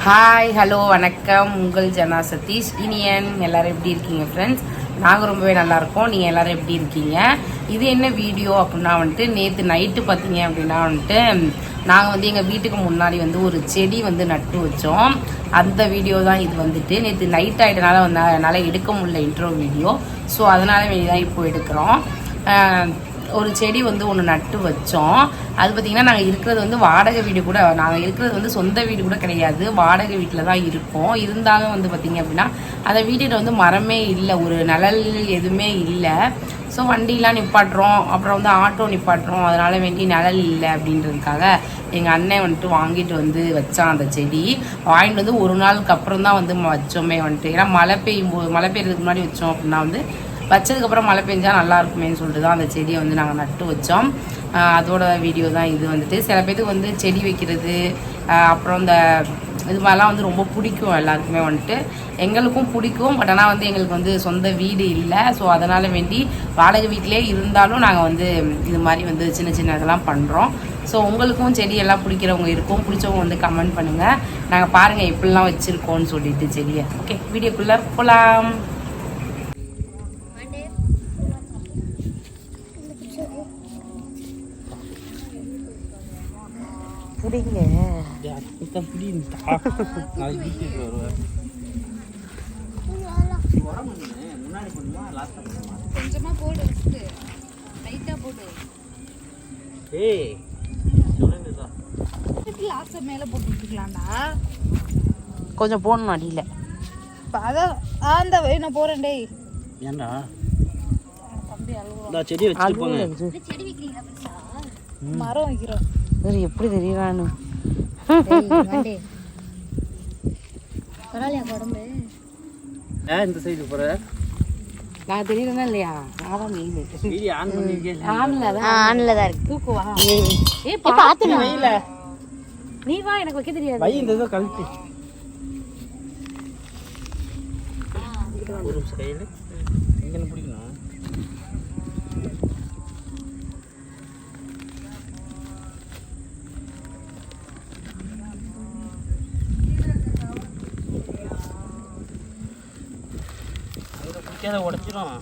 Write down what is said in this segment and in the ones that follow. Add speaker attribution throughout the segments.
Speaker 1: Hi hello வணக்கம். உங்கள் ஜனா சதீஷ் இனியன். எல்லாரும் எப்படி இருக்கீங்க ஃப்ரெண்ட்ஸ்? நாங்கள் ரொம்பவே நல்லாயிருக்கோம். நீங்கள் எல்லோரும் எப்படி இருக்கீங்க? இது என்ன வீடியோ அப்படின்னா நேற்று நைட்டு பார்த்தீங்க அப்படின்னா நாங்கள் எங்கள் வீட்டுக்கு முன்னாடி ஒரு செடி நட்டு வச்சோம். அந்த வீடியோ தான் இது நேற்று நைட் ஆகிட்டனால என்னால் எடுக்க முடியல இன்ட்ரோ வீடியோ. ஸோ அதனால் வேண்டி தான் இப்போ எடுக்கிறோம். ஒரு செடி ஒன்று நட்டு வச்சோம். அது பார்த்திங்கன்னா நாங்கள் இருக்கிறது வாடகை வீடு கூட, நாங்கள் இருக்கிறது சொந்த வீடு கூட கிடையாது, வாடகை வீட்டில் தான் இருக்கோம். இருந்தாலும் பார்த்திங்க அப்படின்னா அந்த வீட்டில் மரமே இல்லை, ஒரு நிழல் எதுவுமே இல்லை. ஸோ வண்டிலாம் நிப்பாட்டுறோம், அப்புறம் ஆட்டோ நிப்பாட்டுறோம். அதனால் வேண்டி நிழல் இல்லை அப்படின்றதுக்காக எங்கள் அண்ணன் வாங்கிட்டு வச்சான் அந்த செடி. வாங்கிட்டு ஒரு நாளுக்கு அப்புறம் தான் வச்சோமே ஏன்னா மழை பெய்யறதுக்கு முன்னாடி வச்சோம் அப்படின்னா வச்சதுக்கப்புறம் மழை பெஞ்சா நல்லா இருக்குமேன்னு சொல்லிட்டு தான் அந்த செடியை நாங்கள் நட்டு வச்சோம். அதோட வீடியோ தான் இது. சில பேருக்கு செடி வைக்கிறது அப்புறம் இந்த இது மாதிரிலாம் ரொம்ப பிடிக்கும் எல்லாருக்குமே எங்களுக்கும் பிடிக்கும். பட் ஆனால் எங்களுக்கு சொந்த வீடு இல்லை. ஸோ அதனால் வேண்டி வாடகை வீட்டிலே இருந்தாலும் நாங்கள் இது மாதிரி சின்ன சின்ன இதெல்லாம் பண்ணுறோம். ஸோ உங்களுக்கும் செடியெல்லாம் பிடிக்கிறவங்க இருக்கும், பிடிச்சவங்க கமெண்ட் பண்ணுங்கள். நாங்கள் பாருங்கள் எப்படிலாம் வச்சுருக்கோன்னு சொல்லிட்டு செடியை. ஓகே, வீடியோக்குள்ளே போகலாம். புடிங்க
Speaker 2: கொஞ்சமா போடு, லைட்டா போடு. லாஸ்ட் மேல போட்டு விட்டுக்கலாம்டா,
Speaker 1: கொஞ்சம் போடணும் அடியில.
Speaker 2: அதான் அந்த நான் போறேன். டேய்
Speaker 3: ஏன்டா
Speaker 2: தம்பி
Speaker 3: அழுவா செடி வச்சிருப்பாங்க.
Speaker 2: செடி வைக்கிறீங்களா? மரம் வைக்கிறோம்.
Speaker 1: எப்படி தெரியறானு
Speaker 2: பரவாயில்லையா உடம்பு?
Speaker 3: இந்த சைடு போற
Speaker 1: நான் தெரியறேனா இல்லையா? நான் தான் மெயின்
Speaker 3: வீடியோ ஆன் பண்ணிருக்கேன்.
Speaker 2: ஆன்ல தான் இருக்கு. தூக்குவா.
Speaker 1: பாத்து வைல. நீ வா, எனக்கு வைக்க தெரியாது.
Speaker 3: வை இந்த ஏதோ கழட்டி ஒரு சைடு எங்க பிடிக்கணும். உடச்சிரும்,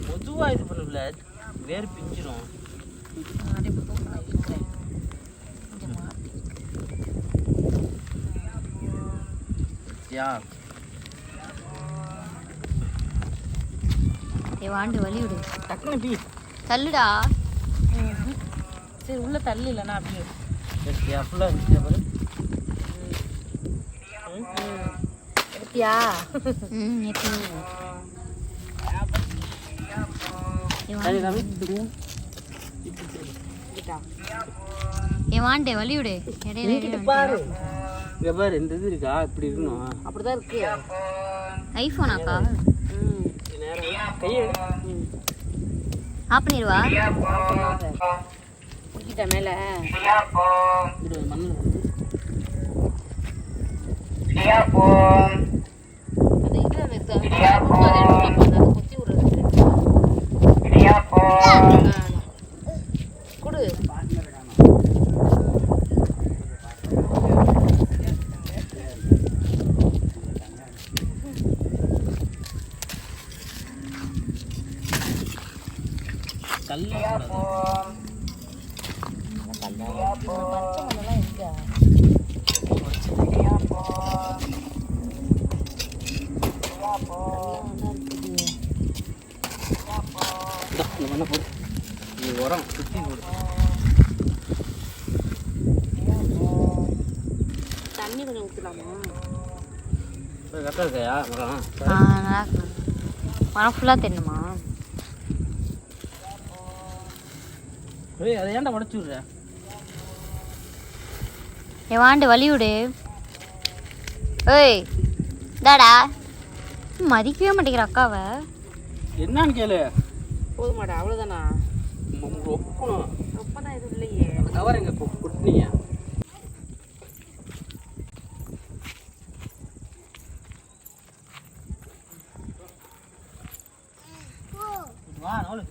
Speaker 3: பொதுவா இது பண்ணல, வேறு பிஞ்சிரும்.
Speaker 2: வாண்டு வலி விடு,
Speaker 3: டக்குனு பீ
Speaker 2: தள்ளுடா.
Speaker 1: சரி உள்ள தள்ளு, இல்லைன்னா அப்படியே
Speaker 3: ஃபுல்லாக இருந்துச்சு. பாரு
Speaker 1: எடுத்தியா?
Speaker 2: வாண்டே வலி விடு.
Speaker 3: பாரு இந்த இது இருக்கா, இப்படி இருக்கணும்.
Speaker 1: அப்படிதான் இருக்கு.
Speaker 2: ஐபோனாக்கா?
Speaker 3: கையை
Speaker 2: ஆஃப் பண்ணிடுவா.
Speaker 1: பிடிக்கிட்ட மேல
Speaker 3: மண்ணு
Speaker 1: அந்த இதுல கொத்தி விடுறது கொடு.
Speaker 3: உரம் சுத்தி போடு.
Speaker 1: தண்ணி கொஞ்சம் ஊற்றலாமா?
Speaker 3: கரெக்டாக இருக்கையா மரம்?
Speaker 2: நல்லா இருக்கு. மரம் ஃபுல்லாக தென்னுமா?
Speaker 3: அதை ஏன்டா உடச்சி விடுற?
Speaker 2: வாண்டு வலி விடு. ஏய் தாடா, மதிக்கவே மாட்டேங்கிற அக்காவை.
Speaker 3: என்னன்னு கேளு.
Speaker 1: போதுமாடா? அவ்வளோதானா?
Speaker 3: ரொப்பணும்.
Speaker 1: ரொப்பதான் எதுவும் இல்லையே.
Speaker 3: கவர் எங்க குட்டினியா? வா நோலு.